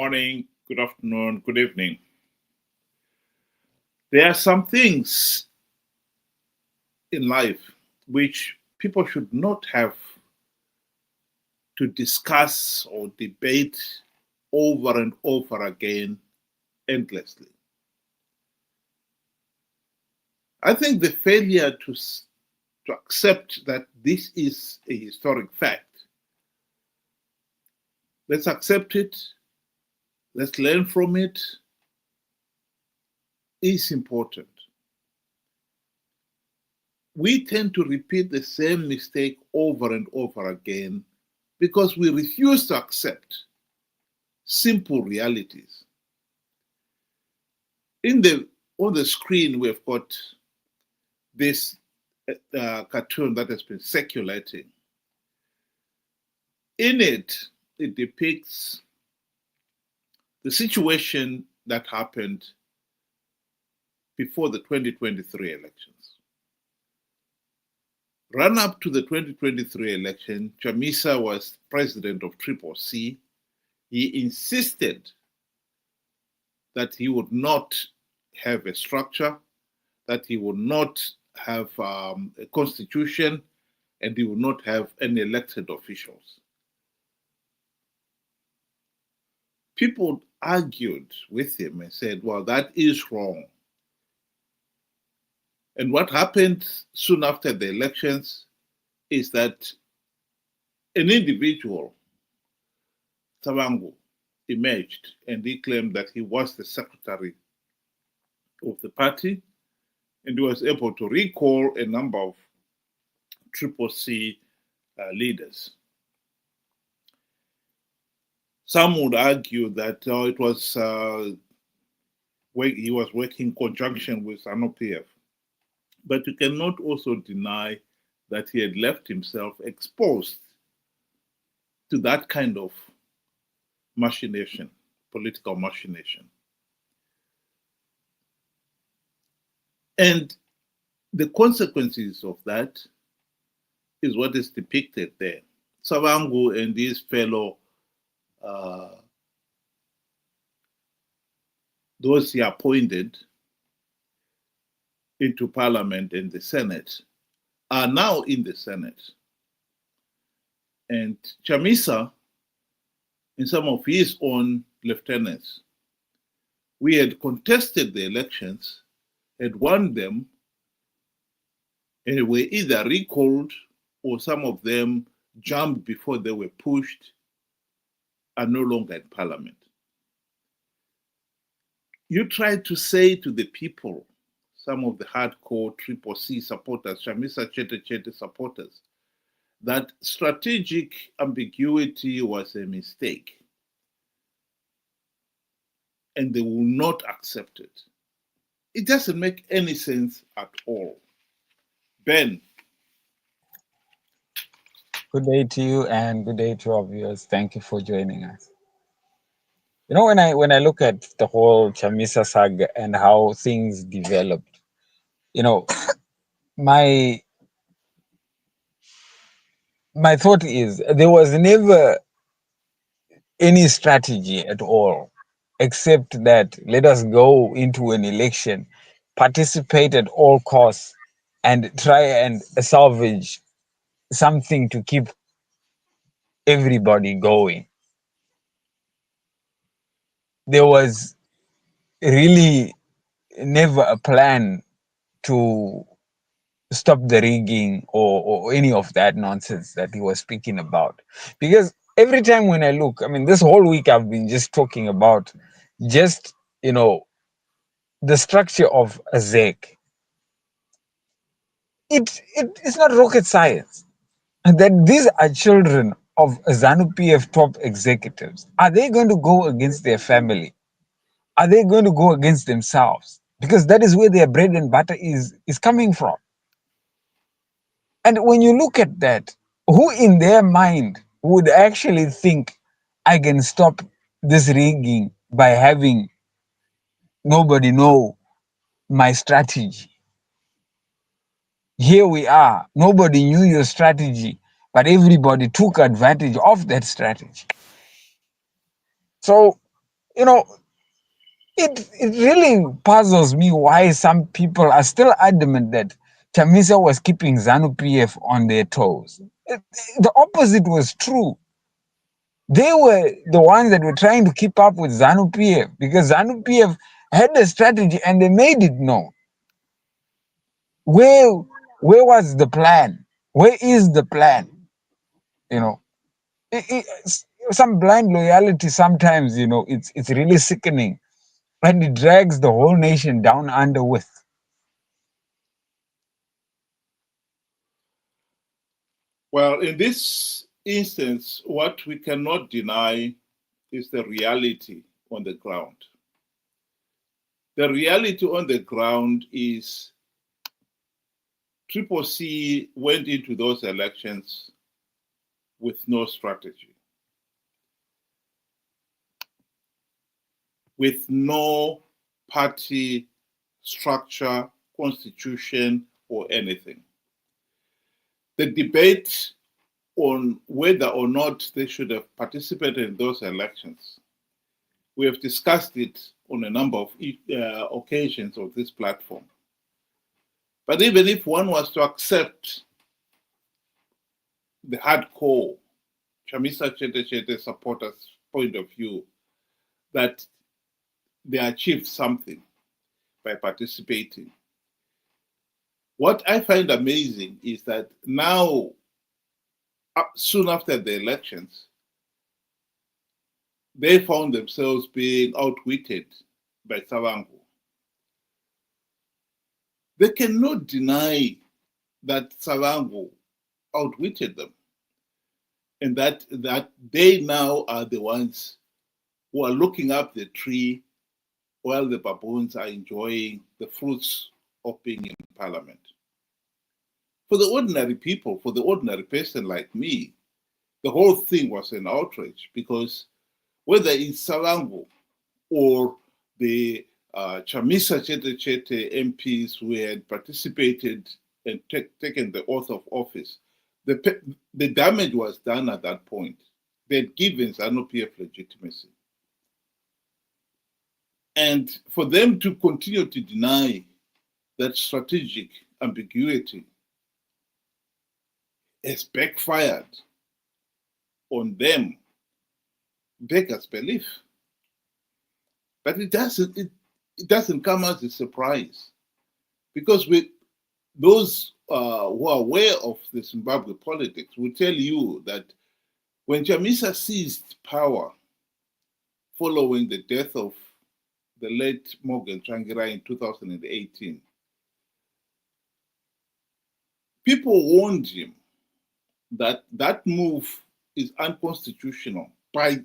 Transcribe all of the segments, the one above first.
morning, good afternoon, good evening. There are some things in life which people should not have to discuss or debate over and over again endlessly. I think the failure to accept that this is a historic fact, let's accept it, let's learn from it, is important. We tend to repeat the same mistake over and over again because we refuse to accept simple realities. On the screen, we've got this cartoon that has been circulating. In it, it depicts the situation that happened before the 2023 elections. Run up to the 2023 election, Chamisa was president of CCC. He insisted that he would not have a structure, that he would not have a constitution, and he would not have any elected officials. People argued with him and said, well, that is wrong. And what happened soon after the elections is that an individual, Tabangu, emerged and he claimed that he was the secretary of the party and he was able to recall a number of CCC leaders. Some would argue that it was he was working in conjunction with ZANU-PF. But you cannot also deny that he had left himself exposed to that kind of machination, political machination. And the consequences of that is what is depicted there. Savangu and his fellow, those he appointed into Parliament and the Senate, are now in the Senate. And Chamisa, and some of his own lieutenants, we had contested the elections, had won them, and were either recalled or some of them jumped before they were pushed, are no longer in Parliament. You try to say to the people, some of the hardcore CCC supporters, Chamisa CHETE supporters, that strategic ambiguity was a mistake and they will not accept it. It doesn't make any sense at all. Ben. Good day to you and good day to our viewers. Thank you for joining us. You know, when I look at the whole Chamisa saga and how things developed, you know, my thought is there was never any strategy at all, except that let us go into an election, participate at all costs, and try and salvage something to keep everybody going. There was really never a plan to stop the rigging or any of that nonsense that he was speaking about. Because every time when I look, I mean, this whole week I've been just talking about just, you know, the structure of a ZEC. It's not rocket science. That these are children of ZANU-PF top executives. Are they going to go against their family? Are they going to go against themselves? Because that is where their bread and butter is coming from. And when you look at that, who in their mind would actually think I can stop this rigging by having nobody know my strategy? Here we are, nobody knew your strategy, but everybody took advantage of that strategy. So You know, it really puzzles me why some people are still adamant that Chamisa was keeping ZANU PF on their toes. The opposite was true. They were the ones that were trying to keep up with ZANU PF because ZANU PF had a strategy and they made it known. Where where was the plan? Where is the plan? You know, some blind loyalty sometimes, it's really sickening and it drags the whole nation down under with. Well, in this instance, what we cannot deny is the reality on the ground. The reality on the ground is Triple C went into those elections with no strategy, with no party structure, constitution, or anything. The debate on whether or not they should have participated in those elections, we have discussed it on a number of occasions of this platform. But even if one was to accept the hardcore Chamisa CHETE supporters' point of view that they achieved something by participating, what I find amazing is that now, soon after the elections, they found themselves being outwitted by Savangu. They cannot deny that Savangu outwitted them and that they now are the ones who are looking up the tree while the baboons are enjoying the fruits of being in parliament. For the ordinary people, for the ordinary person like me, the whole thing was an outrage because whether it's Savangu or the Chamisa CHETE MPs who had participated and taken the oath of office, the damage was done at that point. They'd given ZANU-PF legitimacy. And for them to continue to deny that strategic ambiguity has backfired on them beggars belief. But it doesn't come as a surprise because those who are aware of the Zimbabwe politics will tell you that when Chamisa seized power following the death of the late Morgan Tsvangirai in 2018, people warned him that that move is unconstitutional by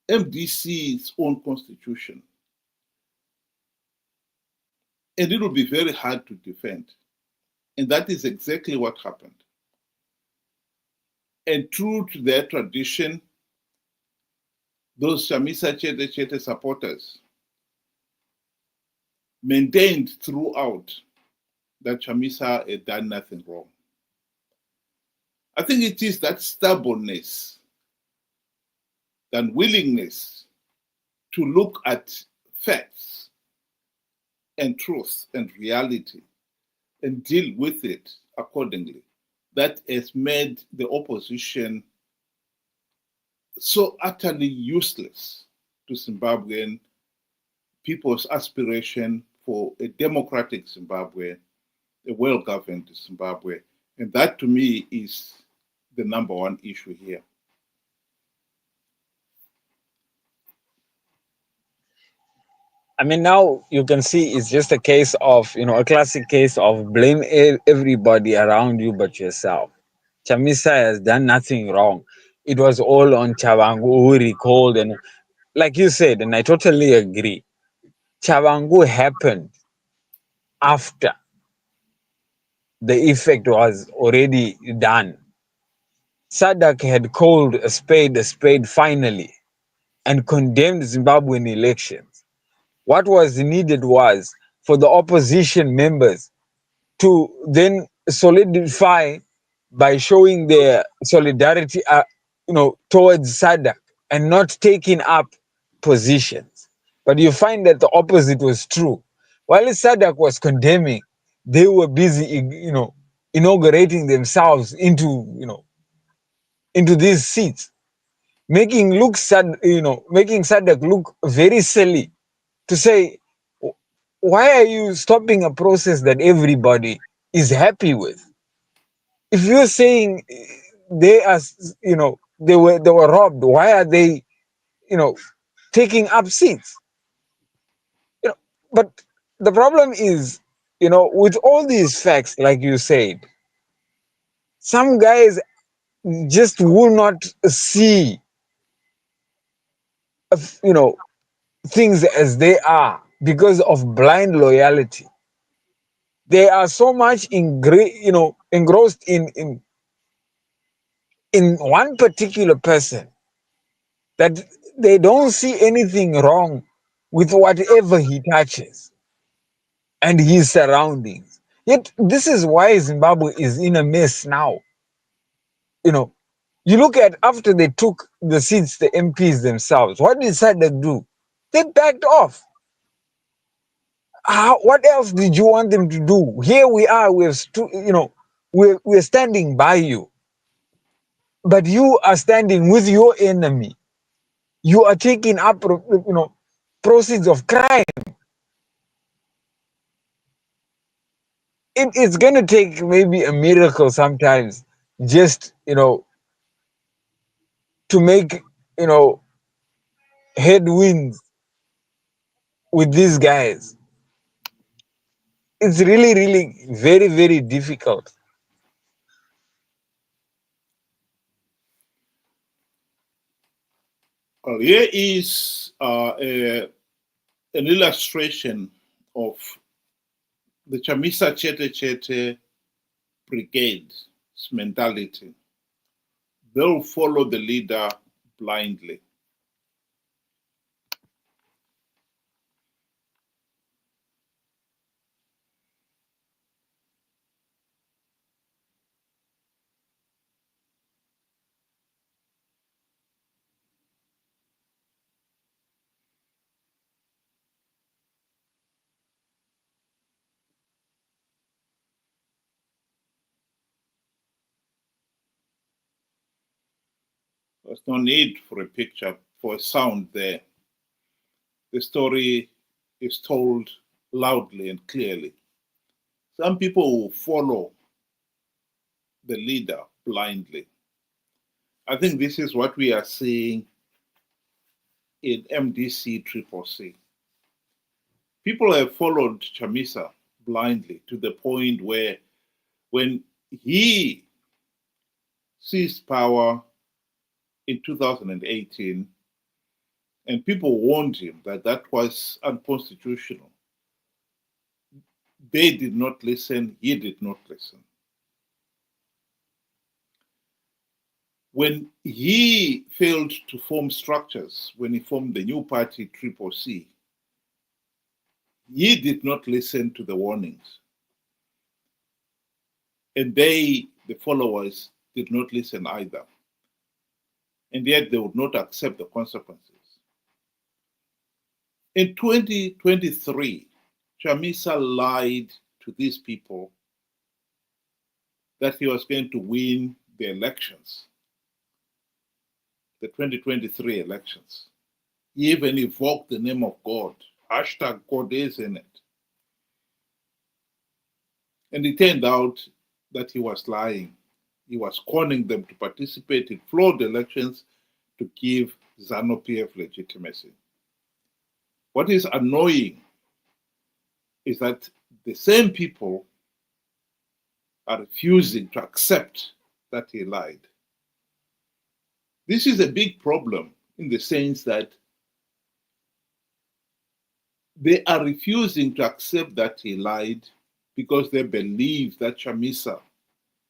MDC's own constitution. And it will be very hard to defend. And that is exactly what happened. And true to their tradition, those Chamisa CHETE supporters maintained throughout that Chamisa had done nothing wrong. I think it is that stubbornness, that willingness to look at facts and truth and reality and deal with it accordingly that has made the opposition so utterly useless to Zimbabwean people's aspiration for a democratic Zimbabwe, a well-governed Zimbabwe. And that to me is the number one issue here. I mean, now you can see it's just a case of, a classic case of blame everybody around you but yourself. Chamisa has done nothing wrong. It was all on Chavangu who recalled, and like you said, and I totally agree. Chavangu happened after the effect was already done. Sadak had called a spade finally and condemned Zimbabwean elections. What was needed was for the opposition members to then solidify by showing their solidarity, towards SADC and not taking up positions. But you find that the opposite was true. While SADC was condemning, they were busy, inaugurating themselves into these seats, making SADC look very silly to say, why are you stopping a process that everybody is happy with? If you're saying they are, they were robbed, why are they, you know, taking up seats? You know, but the problem is, with all these facts, like you said, some guys just will not see, you know, things as they are because of blind loyalty. They are so much engrossed in one particular person that they don't see anything wrong with whatever he touches and his surroundings. Yet this is why Zimbabwe is in a mess now. You know, you look at after they took the seats, the MPs themselves, what did SADC do? They backed off. What else did you want them to do? Here we are, we're standing by you, but you are standing with your enemy. You are taking up, proceeds of crime. It's going to take maybe a miracle sometimes, just to make you know headwinds with these guys. It's really, really very, very difficult. Here is an illustration of the Chamisa CHETE brigade's mentality. They'll follow the leader blindly. There's no need for a picture, for a sound there. The story is told loudly and clearly. Some people will follow the leader blindly. I think this is what we are seeing in MDC Triple C. People have followed Chamisa blindly to the point where when he seized power in 2018, and people warned him that that was unconstitutional, they did not listen, he did not listen. When he failed to form structures, when he formed the new party Triple C, he did not listen to the warnings. And they, the followers, did not listen either. And yet they would not accept the consequences. In 2023, Chamisa lied to these people that he was going to win the elections, the 2023 elections. He even evoked the name of God. Hashtag God is in it. And it turned out that he was lying. He was conning them to participate in flawed elections to give ZANU-PF legitimacy. What is annoying is that the same people are refusing to accept that he lied. This is a big problem in the sense that they are refusing to accept that he lied because they believe that Chamisa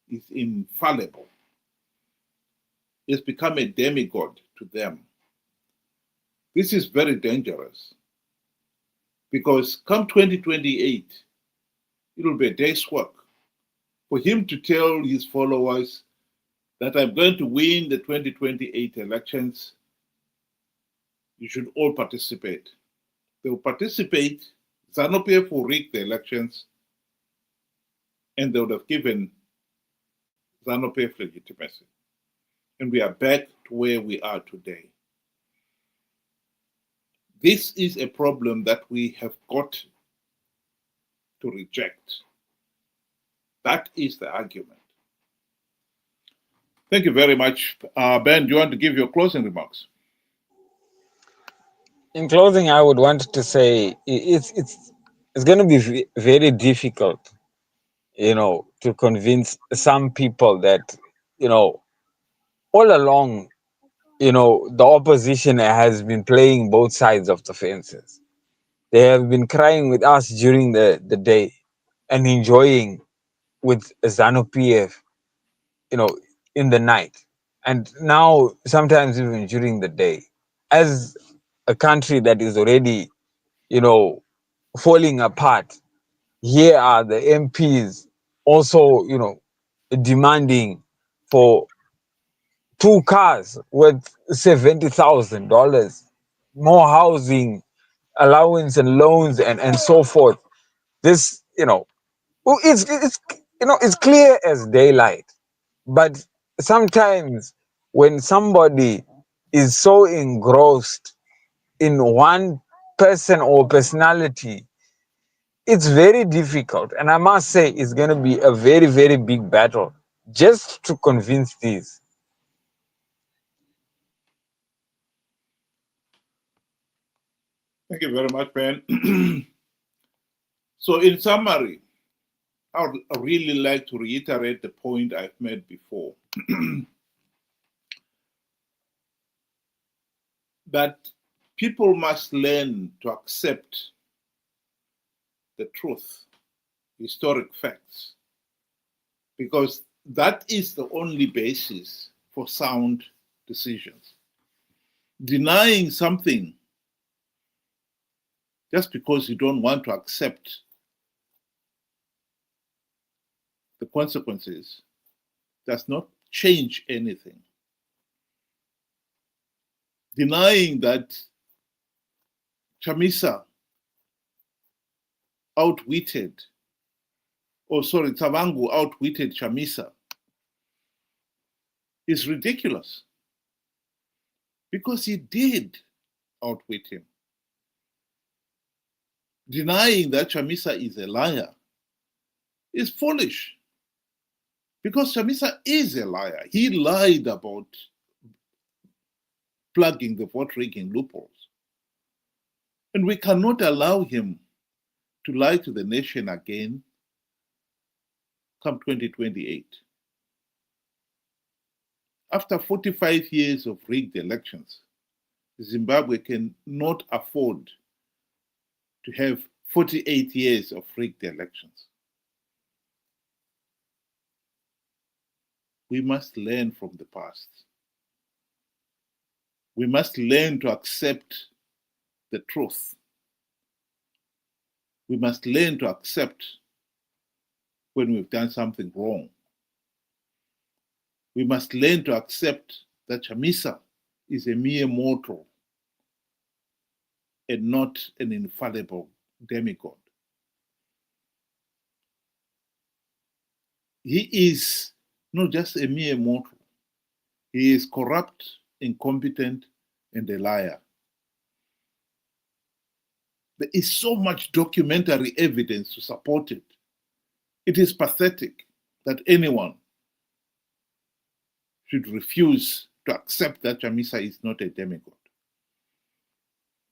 is infallible. He's become a demigod to them. This is very dangerous because come 2028, it will be a day's work for him to tell his followers that I'm going to win the 2028 elections you should all participate. They will participate. ZANU-PF will rig the elections, and they would have given ZANU-PF legitimacy. And we are back to where we are today. This is a problem that we have got to reject. That is the argument. Thank you very much. Ben, do you want to give your closing remarks? In closing, I would want to say it's going to be very difficult, to convince some people that, all along, the opposition has been playing both sides of the fences. They have been crying with us during the day and enjoying with ZANU-PF, in the night. And now, sometimes even during the day. As a country that is already, falling apart, here are the MPs also, demanding for 2 cars worth $70,000, more housing allowance and loans and so forth. This, it's clear as daylight. But sometimes when somebody is so engrossed in one person or personality, it's very difficult. And I must say, it's going to be a very, very big battle just to convince these. Thank you very much, Ben. So in summary, I would really like to reiterate the point I've made before. That people must learn to accept the truth, historic facts, because that is the only basis for sound decisions. Denying something just because you don't want to accept the consequences does not change anything. Denying that Chamisa Tavangu outwitted Chamisa is ridiculous, because he did outwit him. Denying that Chamisa is a liar is foolish, because Chamisa is a liar. He lied about plugging the vote rigging loopholes. And we cannot allow him to lie to the nation again come 2028. After 45 years of rigged elections, Zimbabwe cannot afford to have 48 years of rigged elections. We must learn from the past. We must learn to accept the truth. We must learn to accept when we've done something wrong. We must learn to accept that Chamisa is a mere mortal and not an infallible demigod. He is not just a mere mortal. He is corrupt, incompetent, and a liar. There is so much documentary evidence to support it. It is pathetic that anyone should refuse to accept that Chamisa is not a demigod,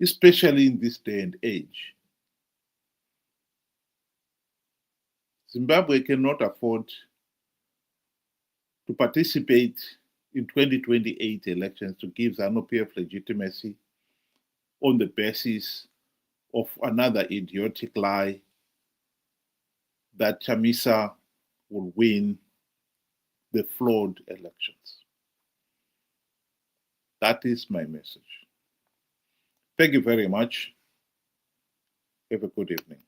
especially in this day and age. Zimbabwe cannot afford to participate in 2028 elections to give ZANU-PF legitimacy on the basis of another idiotic lie that Chamisa will win the flawed elections. That is my message. Thank you very much. Have a good evening.